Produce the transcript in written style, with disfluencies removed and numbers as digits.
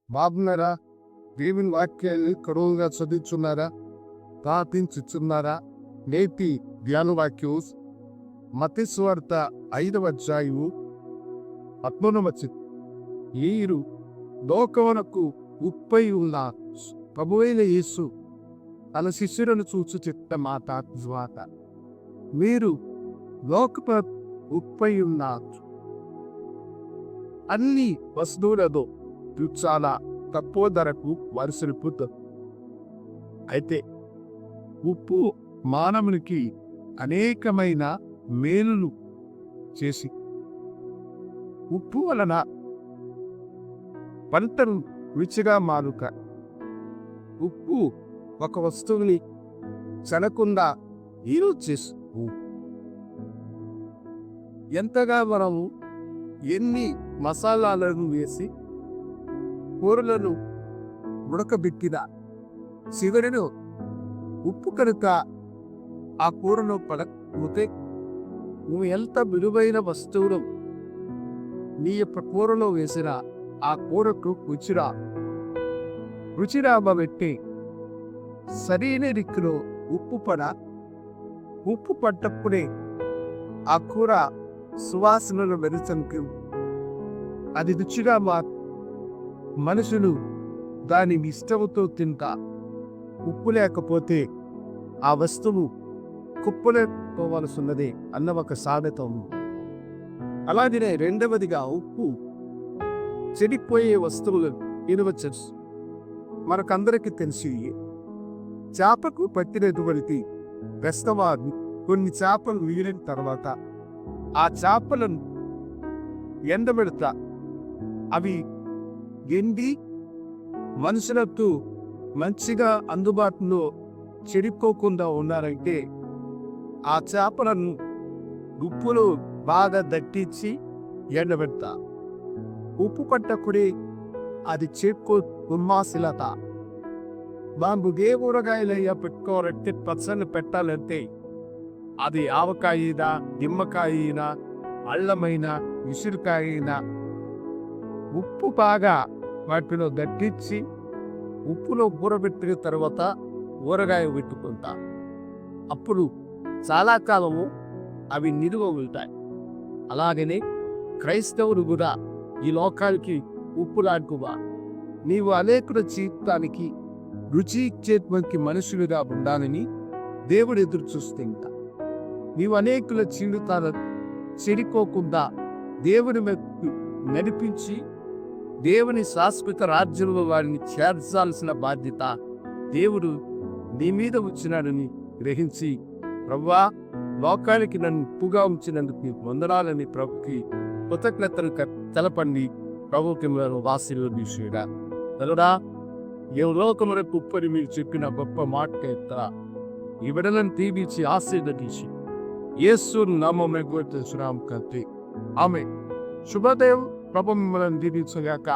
బాగున్నారా? దేవుని వాక్యాన్ని కరువుగా చదువుతున్నారా? ప్రార్థించుచున్నారా? నేటి ధ్యాన వాక్యం మత్తయి సువార్త 5వ అధ్యాయము 19వ వచనం. మీరు లోకమునకు ఉప్పై ఉన్న ప్రభువైన యేసు తన శిష్యులను చూచి చెప్పిన మాట జ్వాత. మీరు లోకపు ఉప్పై ఉన్నారు. అన్ని వస్తువులతో చాలా తక్కువ ధరకు వరుసలిపోతుంది. అయితే ఉప్పు మానవునికి అనేకమైన మేలులు చేసి ఉప్పు వలన పంటలు రుచిగా మారుక ఉప్పు ఒక వస్తువుని చనకుండా ఈరు చేసు. ఎంతగా మనము ఎన్ని మసాలాలను వేసి కూరలను ఉడకబెట్టిన చివరిలో ఉప్పు కనుక ఆ కూరలో పడకపోతే నువ్వు ఎంత విలువైన వస్తువులు నీ యొక్క కూరలో వేసిన ఆ కూరకు రుచిరాబట్టి సరైన దిక్కులో ఉప్పు పడ్డప్పుడే ఆ కూర సువాసనలు వెలుచంకు అది రుచిగా మనుషులు దాని ఇష్టంతో తింటా. ఉప్పు లేకపోతే ఆ వస్తువు కుప్పలేకపోవలసిన్నదే అన్న ఒక సామెత ఉంది. అలాగే రెండవదిగా ఉప్పు చెడిపోయే వస్తువులు తినవచ్చు. మనకందరికీ తెలిసి చేపకు పట్టినటువంటి బెస్తవారు కొన్ని చేపలు మిగిలిన తర్వాత ఆ చేపలను ఎండబెడతా అవి ఎండి మనుషులకు మంచిగా అందుబాటులో చెడిపోకుండా ఉన్నారంటే ఆ చేపలను ఉప్పులో బాగా దట్టించి ఎండబెడతా. ఉప్పు పట్టకుడి అది చెక్కు దుమ్మాశిలత. మాకు ఏ ఊరగాయలయ్యా పెట్టుకోవాలంటే పచ్చని పెట్టాలంటే అది ఆవకాయనా, నిమ్మకాయనా, అల్లమైనా, ఉసిరికాయనా ఉప్పు బాగా వాటిలో దట్టించి ఉప్పులో ఊరబెట్టిన తర్వాత ఊరగాయ పెట్టుకుంటా. అప్పుడు చాలా కాలము అవి నిలువ ఉంటాయి. అలాగనే క్రైస్తవులు కూడా ఈ లోకానికి ఉప్పు లాంటివా. నీవు అనేకుల జీవితానికి రుచి ఇచ్చేటువంటి మనుషులుగా ఉండాలని దేవుడు ఎదురు చూస్తుంటా. నీవు అనేకుల జీవితాలను చెడిపోకుండా దేవుని వైపు నడిపించి దేవుని శాశ్వత రాజ్యంలో వారిని చేర్చాల్సిన బాధ్యత దేవుడు నీ మీద వచ్చినాడని గ్రహించి, ప్రభువా లోకానికి నన్ను ఉప్పుగా ఉంచినందుకు నీకు వందనాలని ప్రభుకి కృతజ్ఞతలు తెలపండి. ప్రభుకి ఆశీర్వదించుగా తలడా ఏ లోకములకు ఉప్పని మీరు చెప్పిన గొప్ప మాట ఎత్తరా ఈ బిడ్డలను దీవించి ఆశీర్వదించి యేసు నామమున గుర్తించున్నాం కంటే ఆమె శుభదేవ్ ప్రభు మిమ్మల్ని దీవించుగాక.